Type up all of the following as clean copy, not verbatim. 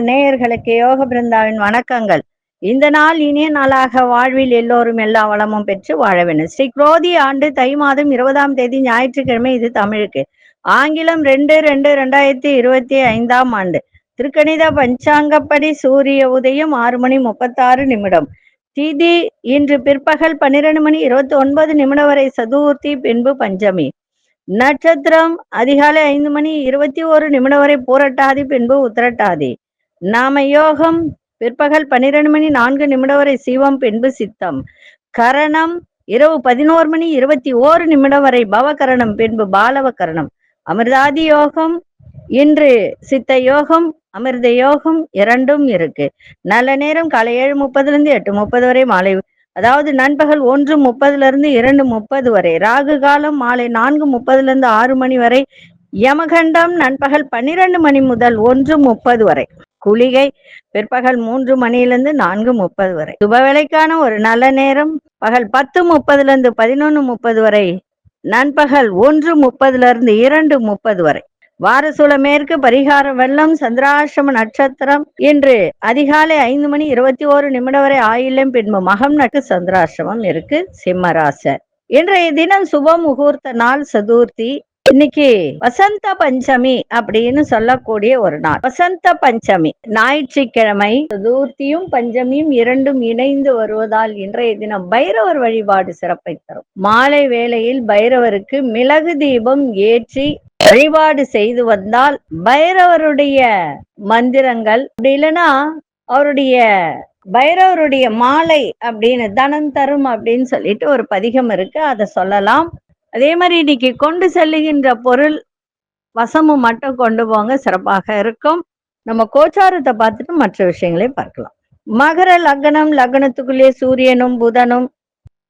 நேயர்களுக்கு யோக பிருந்தாவின் வணக்கங்கள். இந்த நாள் இனிய நாளாக வாழ்வில் எல்லோரும் எல்லா வளமும் பெற்று வாழ வேண்டும். ஸ்ரீ குரோதி ஆண்டு தை மாதம் 20ஆம் தேதி ஞாயிற்றுக்கிழமை. இது தமிழுக்கு. ஆங்கிலம் 2/2/2025ஆம் ஆண்டு. திருக்கணித பஞ்சாங்கப்படி சூரிய உதயம் 6:36. திதி இன்று பிற்பகல் 12:29 வரை சதுர்த்தி, பின்பு பஞ்சமி. நட்சத்திரம் அதிகாலை 5:21 வரை பூரட்டாதி, பின்பு உத்திரட்டாதி. நாம யோகம் பிற்பகல் 12:04 வரை சிவம், பின்பு சித்தம். கரணம் இரவு 11:21 வரை பவகரணம், பின்பு பாலவ கரணம். அமிர்தாதி யோகம் இன்று சித்த யோகம் அமிர்த யோகம் இரண்டும் இருக்கு. நல்ல நேரம் காலை 7:30 8:30 வரை, மாலை அதாவது நண்பகல் 1:30 2:30 வரை. ராகு காலம் மாலை 4:30 6 மணி வரை. யமகண்டம் நண்பகல் 12 மணி முதல் 1:30 வரை. குளிகை பிற்பகல் 3 மணியிலிருந்து 4:30 வரை. சுபவேளைக்கான ஒரு நல்ல நேரம் பகல் 10:30 11:30 வரை. நண்பகல் 1:30 2:30 வரை. வாரசூல மேற்கு. பரிகார வெள்ளம். சந்திராசிரம நட்சத்திரம் இன்று அதிகாலை 5:21 வரை ஆயில்யம், பின்பு மகம் நட்டு சந்திராசிரமம் இருக்கு. சிம்மராச. இன்றைய தினம் சுப முகூர்த்த நாள் சதுர்த்தி. இன்னைக்கு வசந்த பஞ்சமி அப்படின்னு சொல்லக்கூடிய ஒரு நாள். வசந்த பஞ்சமி ஞாயிற்றுக்கிழமை. சதுர்த்தியும் பஞ்சமியும் இரண்டும் இணைந்து வருவதால் இன்றைய தினம் பைரவர் வழிபாடு சிறப்பை தரும். மாலை வேளையில் பைரவருக்கு மிளகு தீபம் ஏற்றி வழிபாடு செய்து வந்தால் பைரவருடைய மந்திரங்கள், அப்படி இல்லைன்னா அவருடைய பைரவருடைய மாலை அப்படின்னு தனம் தரும் அப்படின்னு சொல்லிட்டு ஒரு பதிகம் இருக்கு, அதை சொல்லலாம். அதே மாதிரி இன்னைக்கு கொண்டு செல்லுகின்ற பொருள் வசமும் மட்டும் கொண்டு போங்க, சிறப்பாக இருக்கும். நம்ம கோச்சாரத்தை பார்த்துட்டு மற்ற விஷயங்களை பார்க்கலாம். மகர லக்னம். லக்னத்துக்குள்ளே சூரியனும் புதனும்.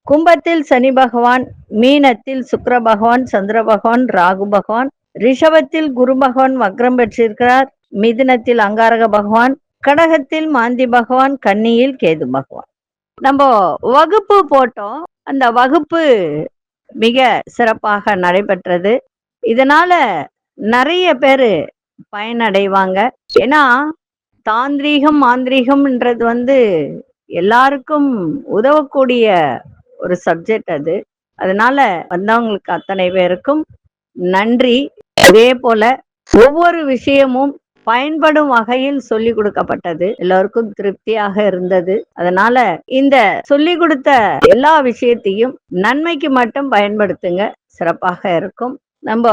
கும்பத்தில் சனி பகவான், மீனத்தில் சுக்கிர பகவான், சந்திர பகவான், ராகு பகவான். ரிஷபத்தில் குரு பகவான் வக்ரம் பெற்றிருக்கிறார். மிதுனத்தில் அங்காரக பகவான், கடகத்தில் மாந்தி பகவான், கன்னியில் கேது பகவான். நம்ம வகுப்பு போட்டோம், அந்த வகுப்பு மிக சிறப்பாக நடைபெற்றது. இதனால நிறைய பேரு பயனடைவாங்க. ஏன்னா தாந்திரீகம் மாந்திரீகம்ன்றது எல்லாருக்கும் உதவக்கூடிய ஒரு சப்ஜெக்ட் அது. அதனால வந்தவங்களுக்கு அத்தனை பேருக்கும் நன்றி. இதே போல ஒவ்வொரு விஷயமும் பயன்படும் வகையில் சொல்லி கொடுக்கப்பட்டது, எல்லோருக்கும் திருப்தியாக இருந்தது. அதனால இந்த சொல்லி கொடுத்த எல்லா விஷயத்தையும் நன்மைக்கு மட்டும் பயன்படுத்துங்க, சிறப்பாக இருக்கும். நம்ம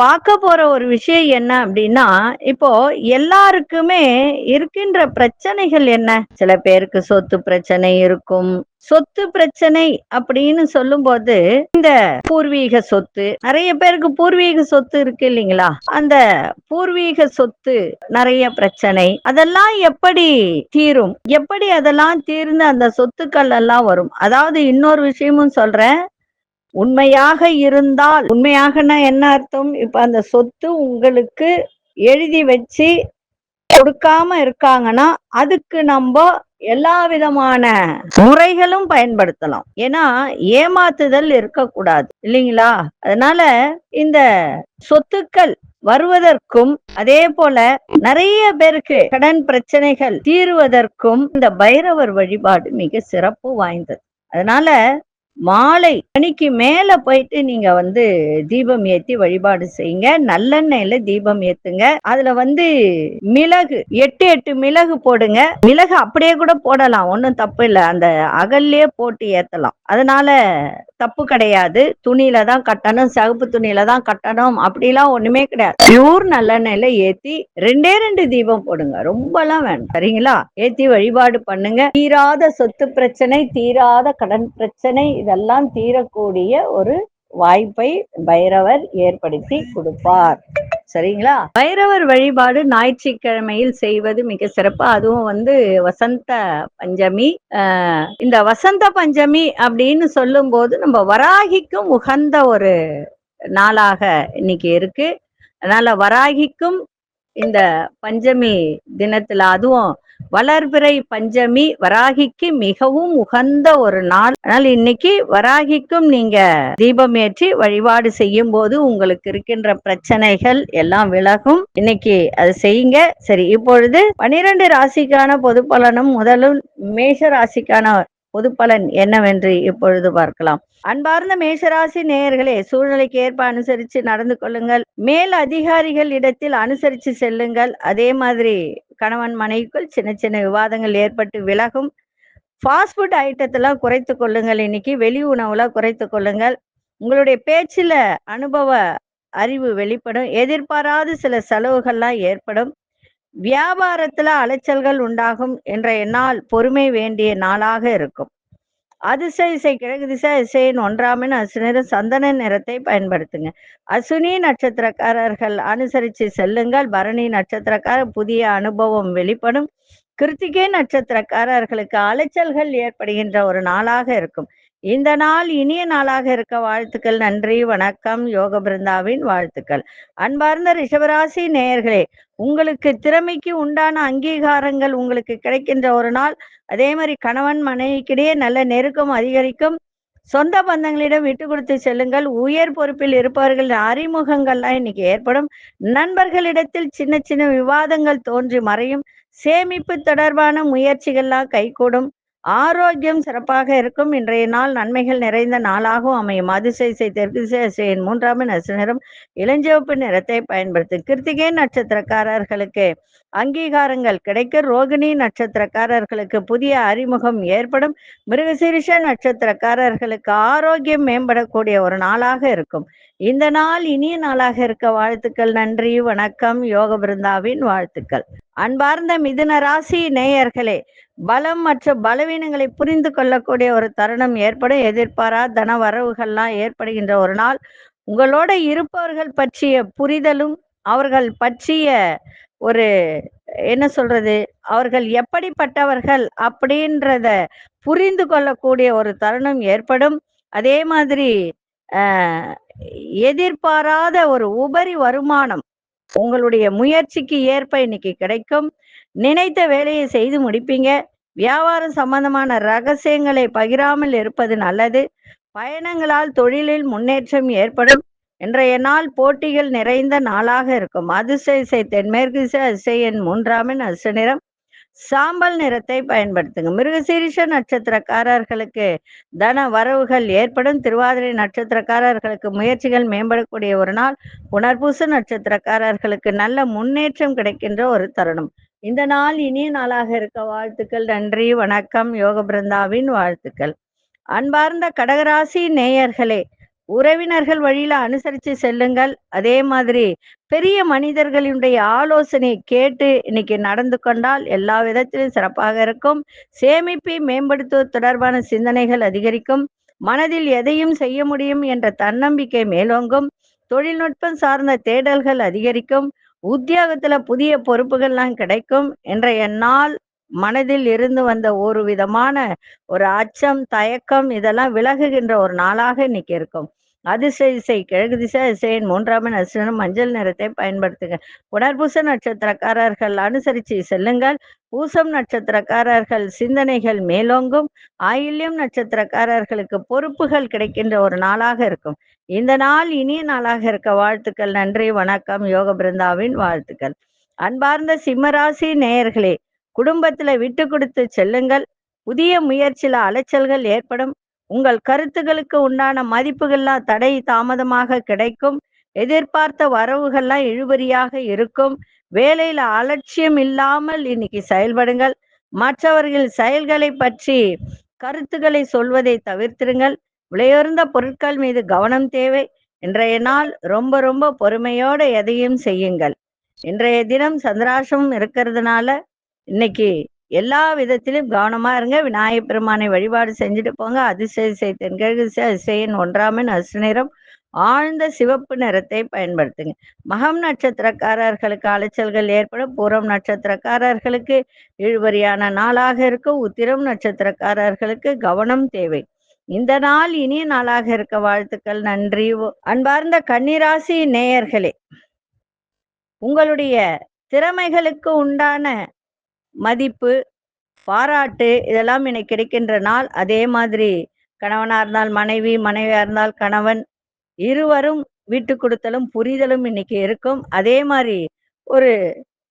பார்க்க போற ஒரு விஷயம் என்ன அப்படின்னா, இப்போ எல்லாருக்குமே இருக்கின்ற பிரச்சனைகள் என்ன? சில பேருக்கு சொத்து பிரச்சனை இருக்கும். சொத்து பிரச்சனை அப்படின்னு சொல்லும் போது இந்த பூர்வீக சொத்து, நிறைய பேருக்கு பூர்வீக சொத்து இருக்கு இல்லைங்களா? அந்த பூர்வீக சொத்து நிறைய பிரச்சனை, அதெல்லாம் எப்படி தீரும்? எப்படி அதெல்லாம் தீர்ந்து அந்த சொத்துக்கள் எல்லாம் வரும்? அதாவது இன்னொரு விஷயமும் சொல்றேன், உண்மையாக இருந்தால், உண்மையாகனா என்ன அர்த்தம்? இப்ப அந்த சொத்து உங்களுக்கு எழுதி வச்சு கொடுக்காம இருக்காங்கன்னா அதுக்கு நம்ம எல்லா விதமான முறைகளும் பயன்படுத்தலாம். ஏன்னா ஏமாத்துதல் இருக்கக்கூடாது இல்லைங்களா? அதனால இந்த சொத்துக்கள் வருவதற்கும், அதே போல நிறைய பேருக்கு கடன் பிரச்சனைகள் தீருவதற்கும் இந்த பைரவர் வழிபாடு மிக சிறப்பு வாய்ந்தது. அதனால மாலை மணிக்கு மேல போயிட்டு நீங்க தீபம் ஏத்தி வழிபாடு செய்யுங்க. நல்லெண்ணெயில தீபம் ஏத்துங்க. அதுல மிளகு 8 மிளகு போடுங்க. மிளகு அப்படியே கூட போடலாம், ஒன்றும் தப்பு இல்லை. அந்த அகல்லே போட்டு ஏத்தலாம், அதனால தப்பு கிடையாது. துணியில தான் கட்டணும், சிவப்பு துணியில தான் கட்டணும் அப்படிலாம் ஒண்ணுமே கிடையாது. பியூர் நல்லெண்ணெயில ஏத்தி 2 தீபம் போடுங்க, ரொம்பலாம் வேணும், சரிங்களா? ஏத்தி வழிபாடு பண்ணுங்க. தீராத சொத்து பிரச்சனை, தீராத கடன் பிரச்சனை, இதெல்லாம் தீரக்கூடிய ஒரு வாய்ப்பை பைரவர் ஏற்படுத்தி கொடுப்பார், சரிங்களா? பைரவர் வழிபாடு ஞாயிற்றுக்கிழமையில் செய்வது மிக சிறப்பு. அதுவும் வசந்த பஞ்சமி. இந்த வசந்த பஞ்சமி அப்படின்னு சொல்லும் போது நம்ம வராகிக்கும் உகந்த ஒரு நாளாக இன்னைக்கு இருக்கு. அதனால வராகிக்கும் இந்த பஞ்சமி தினத்துல, அதுவும் வளர்பிறை பஞ்சமி வராகிக்கு மிகவும் உகந்த ஒரு நாள். அதனால இன்னைக்கு வராகிக்கும் நீங்க தீபம் ஏற்றி வழிபாடு செய்யும் போது உங்களுக்கு இருக்கின்ற பிரச்சனைகள் எல்லாம் விலகும். இன்னைக்கு அது செய்யுங்க. சரி, இப்பொழுது 12 ராசிக்கான பொது பலனும் முதலும் மேஷ ராசிக்கான பொது பலன் என்னவென்று இப்பொழுது பார்க்கலாம். அன்பார்ந்த மேஷராசி நேயர்களே, சூழ்நிலைக்கு ஏற்ப அனுசரித்து நடந்து கொள்ளுங்கள். மேல் அதிகாரிகள் இடத்தில் அனுசரித்து செல்லுங்கள். அதே மாதிரி கணவன் மனைவிக்குள் சின்ன சின்ன விவாதங்கள் ஏற்பட்டு விலகும். ஃபாஸ்ட் ஃபுட் ஐட்டத்தெல்லாம் குறைத்து கொள்ளுங்கள். இன்னைக்கு வெளி உணவுல குறைத்து கொள்ளுங்கள். உங்களுடைய பேச்சுல அனுபவ அறிவு வெளிப்படும். எதிர்பாராத சில செலவுகள்லாம் ஏற்படும். வியாபாரத்துல அலைச்சல்கள் உண்டாகும். இன்றைய நாள் பொறுமை வேண்டிய நாளாக இருக்கும். அதிசய கிழக்கு திசை அதிசயின் 1ஆம் அசுநிறம் சந்தன நிறத்தை பயன்படுத்துங்க. அசுனி நட்சத்திரக்காரர்கள் அனுசரித்து செல்லுங்கள். பரணி நட்சத்திரக்காரர் புதிய அனுபவம் வெளிப்படும். கிருத்திகை நட்சத்திரக்காரர்களுக்கு அலைச்சல்கள் ஏற்படுகின்ற ஒரு நாளாக இருக்கும். இந்த நாள் இனிய நாளாக இருக்க வாழ்த்துக்கள். நன்றி, வணக்கம். யோக பிருந்தாவின் வாழ்த்துக்கள். அன்பார்ந்த ரிஷபராசி நேயர்களே, உங்களுக்கு திறமைக்கு உண்டான அங்கீகாரங்கள் உங்களுக்கு கிடைக்கின்ற ஒரு நாள். அதே மாதிரி கணவன் மனைவிக்கிடையே நல்ல நெருக்கம் அதிகரிக்கும். சொந்த பந்தங்களிடம் விட்டு கொடுத்து செல்லுங்கள். உயர் பொறுப்பில் இருப்பவர்கள் அறிமுகங்கள்லாம் இன்னைக்கு ஏற்படும். நண்பர்களிடத்தில் சின்ன சின்ன விவாதங்கள் தோன்றி மறையும். சேமிப்பு தொடர்பான முயற்சிகள்லாம் கைகூடும். ஆரோக்கியம் சிறப்பாக இருக்கும். இன்றைய நாள் நன்மைகள் நிறைந்த நாளாகவும் அமையும். அதிசய தெற்கு திசை 3ஆம் நிறம் இளஞ்சிவப்பு நிறத்தை பயன்படுத்தும். கிருத்திகை நட்சத்திரக்காரர்களுக்கு அங்கீகாரங்கள் கிடைக்க. ரோகிணி நட்சத்திரக்காரர்களுக்கு புதிய அறிமுகம் ஏற்படும். மிருகசீரிஷ நட்சத்திரக்காரர்களுக்கு ஆரோக்கியம் மேம்படக்கூடிய ஒரு நாளாக இருக்கும். இந்த நாள் இனிய நாளாக இருக்க வாழ்த்துக்கள். நன்றி, வணக்கம். யோக பிருந்தாவின் வாழ்த்துக்கள். அன்பார்ந்த மிதுன ராசி நேயர்களே, பலம் மற்றும் பலவீனங்களை புரிந்து கொள்ளக்கூடிய ஒரு தருணம் ஏற்படும். எதிர்பாராத தன வரவுகள்லாம் ஏற்படுகின்ற ஒரு நாள். உங்களோட இருப்பவர்கள் பற்றிய புரிதலும் அவர்கள் பற்றிய ஒரு என்ன சொல்றது, அவர்கள் எப்படிப்பட்டவர்கள் அப்படின்றத புரிந்து கொள்ளக்கூடிய ஒரு தருணம் ஏற்படும். அதே மாதிரி எதிர்பாராத ஒரு உபரி வருமானம் உங்களுடைய முயற்சிக்கு ஏற்ப இன்னைக்கு கிடைக்கும். நினைத்த வேலையை செய்து முடிப்பீங்க. வியாபாரம் சம்பந்தமான ரகசியங்களை பகிராமல் இருப்பது நல்லது. பயணங்களால் தொழிலில் முன்னேற்றம் ஏற்படும். இன்றைய நாள் போட்டிகள் நிறைந்த நாளாக இருக்கும். அதிசய தென்மேற்கு திசை அதிசயன் 3ஆம் நிறம் சாம்பல் நிறத்தை பயன்படுத்துங்க. மிருகசீரிஷ நட்சத்திரக்காரர்களுக்கு தன வரவுகள் ஏற்படும். திருவாதிரை நட்சத்திரக்காரர்களுக்கு முயற்சிகள் மேம்படக்கூடிய ஒரு நாள். புனர்பூச நட்சத்திரக்காரர்களுக்கு நல்ல முன்னேற்றம் கிடைக்கின்ற ஒரு தருணம். இந்த நாள் இனிய நாளாக இருக்க வாழ்த்துக்கள். நன்றி, வணக்கம். யோக பிருந்தாவின் வாழ்த்துக்கள். அன்பார்ந்த கடகராசி நேயர்களே, உறவினர்கள் வழியில அனுசரித்து செல்லுங்கள். அதே மாதிரி பெரிய மனிதர்களுடைய ஆலோசனை கேட்டு இன்னைக்கு நடந்து கொண்டால் எல்லா விதத்திலும் சிறப்பாக இருக்கும். சேமிப்பை மேம்படுத்துவது தொடர்பான சிந்தனைகள் அதிகரிக்கும். மனதில் எதையும் செய்ய முடியும் என்ற தன்னம்பிக்கை மேலோங்கும். தொழில்நுட்பம் சார்ந்த தேடல்கள் அதிகரிக்கும். உத்தியோகத்துல புதிய பொறுப்புகள்லாம் கிடைக்கும். இன்றைய நாள் மனதில் இருந்து வந்த ஒரு விதமான ஒரு அச்சம், தயக்கம் இதெல்லாம் விலகுகின்ற ஒரு நாளாக இன்னைக்கு இருக்கும். அதிசய கிழக்கு திசை அதிசயன் 3ஆம் நட்சத்திரம் மஞ்சள் நிறத்தை பயன்படுத்துங்க. புனர்பூச நட்சத்திரக்காரர்கள் அனுசரித்து செல்லுங்கள். பூசம் நட்சத்திரக்காரர்கள் சிந்தனைகள் மேலோங்கும். ஆயில்யம் நட்சத்திரக்காரர்களுக்கு பொறுப்புகள் கிடைக்கின்ற ஒரு நாளாக இருக்கும். இந்த நாள் இனிய நாளாக இருக்க வாழ்த்துக்கள். நன்றி, வணக்கம். யோக பிருந்தாவின் வாழ்த்துக்கள். அன்பார்ந்த சிம்மராசி நேயர்களே, குடும்பத்துல விட்டு கொடுத்து செல்லுங்கள். புதிய முயற்சியில அலைச்சல்கள் ஏற்படும். உங்கள் கருத்துக்களுக்கு உண்டான மதிப்புகள்லாம் தடை தாமதமாக கிடைக்கும். எதிர்பார்த்த வரவுகள்லாம் இழுபறியாக இருக்கும். வேலையில அலட்சியம் இல்லாமல் இன்னைக்கு செயல்படுங்கள். மற்றவர்கள் செயல்களை பற்றி கருத்துக்களை சொல்வதை தவிர்த்திருங்கள். விலையுயர்ந்த பொருட்கள் மீது கவனம் தேவை. இன்றைய நாள் ரொம்ப ரொம்ப பொறுமையோட எதையும் செய்யுங்கள். இன்றைய தினம் சந்திராசம் இருக்கிறதுனால இன்னைக்கு எல்லா விதத்திலும் கவனமா இருங்க. விநாயகப் பெருமானை வழிபாடு செஞ்சுட்டு போங்க. அதிசய தென்கிழக்கு திசை அதிசயன் 1ஆம் நிறம் ஆழ்ந்த சிவப்பு நிறத்தை பயன்படுத்துங்க. மகம் நட்சத்திரக்காரர்களுக்கு அலைச்சல்கள் ஏற்படும். பூரம் நட்சத்திரக்காரர்களுக்கு இழுபறியான நாளாக இருக்கும். உத்திரம் நட்சத்திரக்காரர்களுக்கு கவனம் தேவை. இந்த நாள் இனிய நாளாக இருக்க வாழ்த்துக்கள். நன்றி. அன்பார்ந்த கன்னிராசி நேயர்களே, உங்களுடைய திறமைகளுக்கு உண்டான மதிப்பு, பாராட்டு இதெல்லாம் இன்னைக்கு கிடைக்கின்ற நாள். அதே மாதிரி கணவனா இருந்தால் மனைவி, மனைவியா இருந்தால் கணவன், இருவரும் விட்டு கொடுத்தலும், புரிதலும் இன்னைக்கு இருக்கும். அதே மாரி ஒரு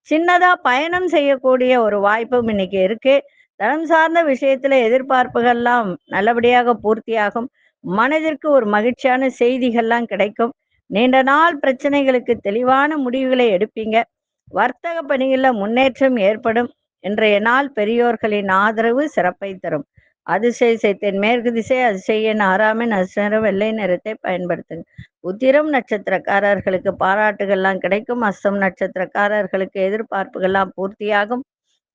சின்னதா பயணம் செய்யக்கூடிய ஒரு வாய்ப்பும் இன்னைக்கு இருக்கு. தனம் சார்ந்த விஷயத்துல எதிர்பார்ப்புகள்லாம் நல்லபடியாக பூர்த்தியாகும். மனதிற்கு ஒரு மகிழ்ச்சியான செய்திகள்லாம் கிடைக்கும். நீண்ட நாள் பிரச்சனைகளுக்கு தெளிவான முடிவுகளை எடுப்பீங்க. வர்த்தக பணிகள்ல முன்னேற்றம் ஏற்படும். இன்றைய நாள் பெரியோர்களின் ஆதரவு சிறப்பை தரும். அதிசய செய்தேன் மேற்கு திசை அதிசய ஆறாமின் அதிர்ஷ்ட வெள்ளை நிறத்தை பயன்படுத்துங்க. உத்திரம் நட்சத்திரக்காரர்களுக்கு பாராட்டுகள்லாம் கிடைக்கும். அஸ்தம் நட்சத்திரக்காரர்களுக்கு எதிர்பார்ப்புகள்லாம் பூர்த்தியாகும்.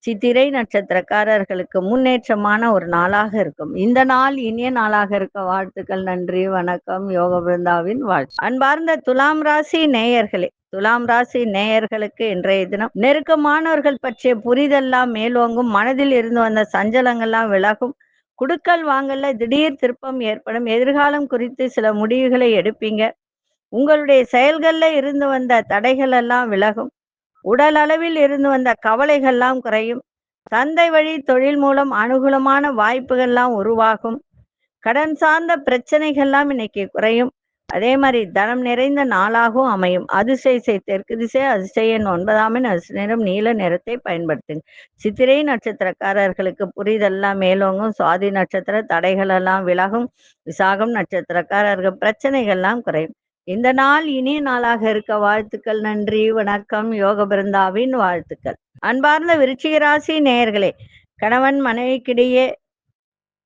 சித்திரை நட்சத்திரக்காரர்களுக்கு முன்னேற்றமான ஒரு நாளாக இருக்கும். இந்த நாள் இனிய நாளாக இருக்க வாழ்த்துக்கள். நன்றி, வணக்கம். யோக பிருந்தாவின் வாழ்த்து. அன்பார்ந்த துலாம் ராசி நேயர்களே, துலாம் ராசி நேயர்களுக்கு இன்றைய தினம் நெருக்கமானவர்கள் பற்றிய புரிதெல்லாம் மேலோங்கும். மனதில் இருந்து வந்த சஞ்சலங்கள்லாம் விலகும். குடுக்கல் வாங்கல்ல திடீர் திருப்பம் ஏற்படும். எதிர்காலம் குறித்து சில முடிவுகளை எடுப்பீங்க. உங்களுடைய செயல்கள்ல இருந்து வந்த தடைகள் எல்லாம் விலகும். உடல் அளவில் இருந்து வந்த கவலைகள்லாம் குறையும். தந்தை வழி தொழில் மூலம் அனுகூலமான வாய்ப்புகள்லாம் உருவாகும். கடன் சார்ந்த பிரச்சனைகள்லாம் இன்னைக்கு குறையும். அதே மாதிரி தனம் நிறைந்த நாளாகவும் அமையும். அதிசய தெற்கு திசை அதிசய 9ஆம் நிறம் நீல நிறத்தை பயன்படுத்துங்க. சித்திரை நட்சத்திரக்காரர்களுக்கு புரிதெல்லாம் மேலோங்கும். சுவாதி நட்சத்திர தடைகள் எல்லாம் விலகும். விசாகம் நட்சத்திரக்காரர்கள் பிரச்சனைகள்லாம் குறையும். இந்த நாள் இனிய நாளாக இருக்க வாழ்த்துக்கள். நன்றி, வணக்கம். யோக பிருந்தாவின் வாழ்த்துக்கள். அன்பார்ந்த விருச்சிக ராசி நேயர்களே, கணவன் மனைவிக்கிடையே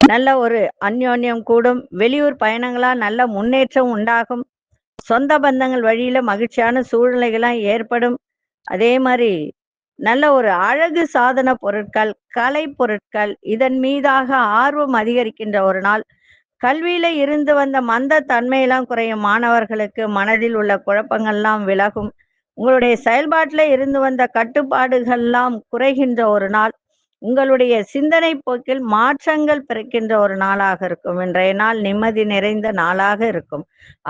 நல்ல ஒரு அந்யோன்யம் கூடும். வெளியூர் பயணங்களால் நல்ல முன்னேற்றம் உண்டாகும். சொந்த பந்தங்கள் வழியில மகிழ்ச்சியான சூழ்நிலைகள்லாம் ஏற்படும். அதே மாதிரி நல்ல ஒரு அழகு சாதன பொருட்கள், கலை பொருட்கள் இதன் மீதாக ஆர்வம் அதிகரிக்கின்ற ஒரு நாள். கல்வியில இருந்து வந்த மந்த தன்மையெல்லாம் குறையும். மாணவர்களுக்கு மனதில் உள்ள குழப்பங்கள்லாம் விலகும். உங்களுடைய செயல்பாட்டில இருந்து வந்த கட்டுப்பாடுகள்லாம் குறைகின்ற ஒரு நாள். உங்களுடைய சிந்தனை போக்கில் மாற்றங்கள் பிறக்கின்ற ஒரு நாளாக இருக்கும். இன்றைய நாள் நிம்மதி நிறைந்த நாளாக இருக்கும்.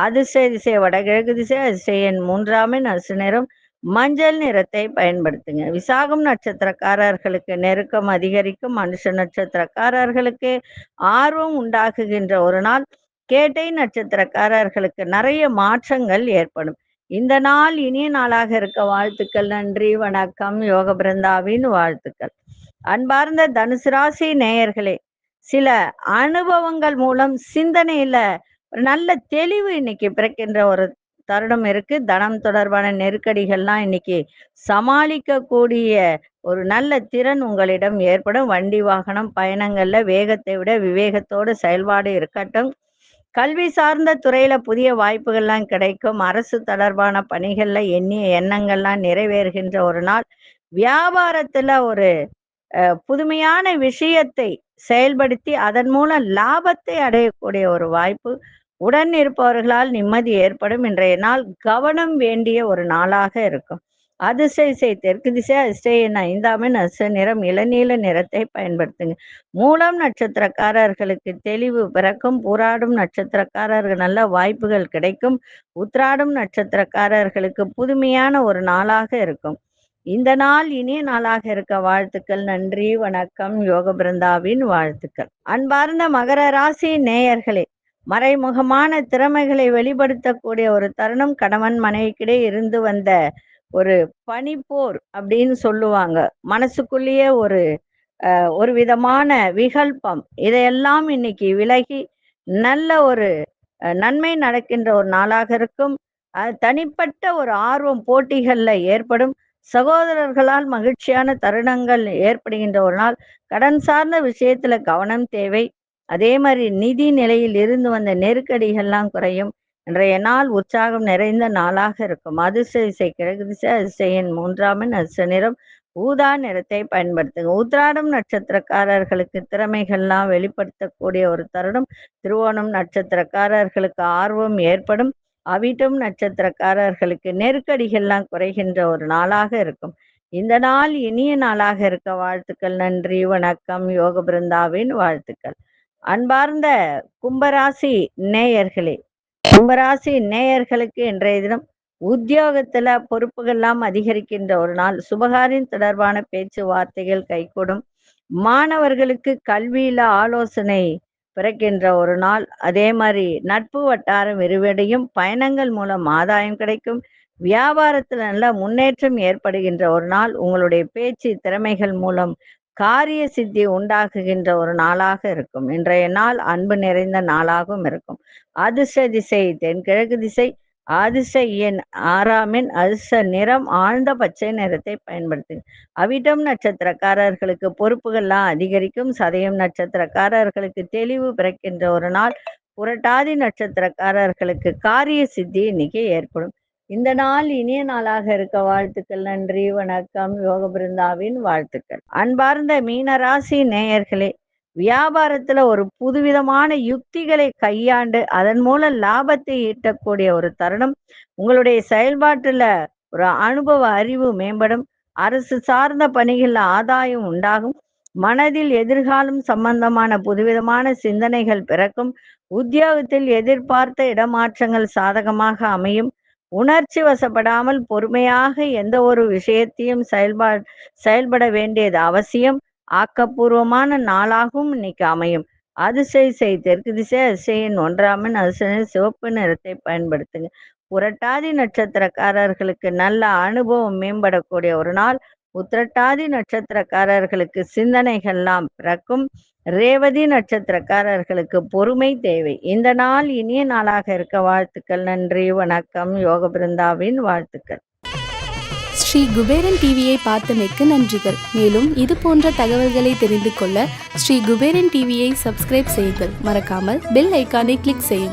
அதிசய திசை வடகிழக்கு திசை அதிசய எண் 3ஆம் அரசு நிறம் மஞ்சள் நிறத்தை பயன்படுத்துங்க. விசாகம் நட்சத்திரக்காரர்களுக்கு நெருக்கம் அதிகரிக்கும். மனுஷ நட்சத்திரக்காரர்களுக்கு ஆர்வம் உண்டாக்குகின்ற ஒரு நாள். கேட்டை நட்சத்திரக்காரர்களுக்கு நிறைய மாற்றங்கள் ஏற்படும். இந்த நாள் இனிய நாளாக இருக்க வாழ்த்துக்கள். நன்றி, வணக்கம். யோக பிருந்தாவின் வாழ்த்துக்கள். அன்பார்ந்த தனுசு ராசி நேயர்களே, சில அனுபவங்கள் மூலம் சிந்தனையில ஒரு நல்ல தெளிவு இன்னைக்கு பிறக்கின்ற ஒரு தருணம் இருக்கு. தனம் தொடர்பான நெருக்கடிகள்லாம் இன்னைக்கு சமாளிக்கக்கூடிய ஒரு நல்ல திறன் உங்களிடம் ஏற்படும். வண்டி வாகனம் பயணங்கள்ல வேகத்தை விட விவேகத்தோடு செயல்பாடு இருக்கட்டும். கல்வி சார்ந்த துறையில புதிய வாய்ப்புகள்லாம் கிடைக்கும். அரசு தொடர்பான பணிகள்ல எண்ணிய எண்ணங்கள்லாம் நிறைவேறுகின்ற ஒரு நாள். வியாபாரத்துல ஒரு புதுமையான விஷயத்தை செயல்படுத்தி அதன் மூலம் லாபத்தை அடையக்கூடிய ஒரு வாய்ப்பு. உடன் இருப்பவர்களால் நிம்மதி ஏற்படும். இன்றைய நாள் கவனம் வேண்டிய ஒரு நாளாக இருக்கும். அதிசய தெற்கு திசை அதிசய 5ஆம் அதிர்ஷ்ட நிறம் இளநீல நிறத்தை பயன்படுத்துங்க. மூலம் நட்சத்திரக்காரர்களுக்கு தெளிவு பிறக்கும். பூராடும் நட்சத்திரக்காரர்கள் நல்ல வாய்ப்புகள் கிடைக்கும். உத்திராடும் நட்சத்திரக்காரர்களுக்கு புதுமையான ஒரு நாளாக இருக்கும். இந்த நாள் இனிய நாளாக இருக்க வாழ்த்துக்கள். நன்றி, வணக்கம். யோக பிருந்தாவின் வாழ்த்துக்கள். அன்பார்ந்த மகர ராசி நேயர்களே, மறைமுகமான திறமைகளை வெளிப்படுத்தக்கூடிய ஒரு தருணம். கணவன் மனைவிக்கிடையே இருந்து வந்த ஒரு பனிப்போர் அப்படின்னு சொல்லுவாங்க. மனசுக்குள்ளேயே ஒரு விதமான விகல்பம் இதையெல்லாம் இன்னைக்கு விலகி நல்ல ஒரு நன்மை நடக்கின்ற ஒரு நாளாக இருக்கும். தனிப்பட்ட ஒரு ஆர்வம் போட்டிகள்ல ஏற்படும். சகோதரர்களால் மகிழ்ச்சியான தருணங்கள் ஏற்படுகின்ற ஒரு நாள். கடன் சார்ந்த விஷயத்துல கவனம் தேவை. அதே மாதிரி நிதி நிலையில் இருந்து வந்த நெருக்கடிகள்லாம் குறையும். இன்றைய நாள் உற்சாகம் நிறைந்த நாளாக இருக்கும். அதிசய திசை கிழக்கு திசை அதிசய எண் 3ஆம் அதிர்ஷ்ட நிறம் ஊதா நிறத்தை பயன்படுத்துங்க. உத்திராடம் நட்சத்திரக்காரர்களுக்கு திறமைகள்லாம் வெளிப்படுத்தக்கூடிய ஒரு தருணம். திருவோணம் நட்சத்திரக்காரர்களுக்கு ஆர்வம் ஏற்படும். அவிட்டம் நட்சத்திரக்காரர்களுக்கு நெருக்கடிகள்லாம் குறைகின்ற ஒரு நாளாக இருக்கும். இந்த நாள் இனிய நாளாக இருக்க வாழ்த்துக்கள். நன்றி, வணக்கம். யோக பிருந்தாவின் வாழ்த்துக்கள். அன்பார்ந்த கும்பராசி நேயர்களே, கும்பராசி நேயர்களுக்கு இன்றைய தினம் உத்தியோகத்துல பொறுப்புகள்லாம் அதிகரிக்கின்ற ஒரு நாள். சுபகாரியம் தொடர்பான பேச்சுவார்த்தைகள் கைகூடும். மாணவர்களுக்கு கல்வியில ஆலோசனை பிறக்கின்ற ஒரு நாள். அதே மாதிரி நட்பு வட்டாரம் விரிவடையும். பயணங்கள் மூலம் ஆதாயம் கிடைக்கும். வியாபாரத்துல நல்ல முன்னேற்றம் ஏற்படுகின்ற ஒரு நாள். உங்களுடைய பேச்சு திறமைகள் மூலம் காரிய சித்தி உண்டாகுகின்ற ஒரு நாளாக இருக்கும். இன்றைய நாள் அன்பு நிறைந்த நாளாகவும் இருக்கும். அதிர்ஷ்ட திசை தென்கிழக்கு திசை. அதிர்ஷ்ட எண் 6ஆம் எண். அதிர்ஷ்ட நிறம் ஆழ்ந்த பச்சை நிறத்தை பயன்படுத்துங்க. அவிட்டம் நட்சத்திரக்காரர்களுக்கு பொறுப்புகள்லாம் அதிகரிக்கும். சதயம் நட்சத்திரக்காரர்களுக்கு தெளிவு பிறக்கின்ற ஒரு நாள். புரட்டாதி நட்சத்திரக்காரர்களுக்கு காரிய சித்தி இன்னைக்கு ஏற்படும். இந்த நாள் இனிய நாளாக இருக்க வாழ்த்துக்கள். நன்றி, வணக்கம். யோக பிருந்தாவின் வாழ்த்துக்கள். அன்பார்ந்த மீனராசி நேயர்களே, வியாபாரத்துல ஒரு புதுவிதமான யுக்திகளை கையாண்டு அதன் மூலம் லாபத்தை ஈட்டக்கூடிய ஒரு தருணம். உங்களுடைய செயல்பாட்டுல ஒரு அனுபவ அறிவு மேம்படும். அரசு சார்ந்த பணிகள்ல ஆதாயம் உண்டாகும். மனதில் எதிர்காலம் சம்பந்தமான புதுவிதமான சிந்தனைகள் பிறக்கும். உத்தியோகத்தில் எதிர்பார்த்த இடமாற்றங்கள் சாதகமாக அமையும். உணர்ச்சி வசப்படாமல் பொறுமையாக எந்த ஒரு விஷயத்தையும் செயல்பட வேண்டியது அவசியம். ஆக்கப்பூர்வமான நாளாகவும் இன்னைக்கு அமையும். அதிர்ஷ்ட திசை தெற்கு திசை. அதிர்ஷ்ட எண் 1ஆம் எண். அதிர்ஷ்ட நிறம் சிவப்பு நிறத்தை பயன்படுத்துங்க. புரட்டாதி நட்சத்திரக்காரர்களுக்கு நல்ல அனுபவம் மேம்படக்கூடிய ஒரு நாள். உத்திரட்டாதி நட்சத்திரக்காரர்களுக்கு சிந்தனைகள்லாம் பிறக்கும். ரேவதி நட்சத்திரக்காரர்களுக்கு பொறுமை தேவை. இந்த நாள் இனிய நாளாக இருக்க வாழ்த்துக்கள். நன்றி, வணக்கம். யோக பிருந்தாவின் வாழ்த்துக்கள். ஸ்ரீ குபேரன் டிவியை பார்த்தமைக்கு நன்றிகள். மேலும் இது போன்ற தகவல்களை தெரிந்து கொள்ள ஸ்ரீ குபேரன் டிவியை சப்ஸ்கிரைப் செய்யுங்கள். மறக்காமல் பெல் ஐக்கானை கிளிக் செய்யுங்கள்.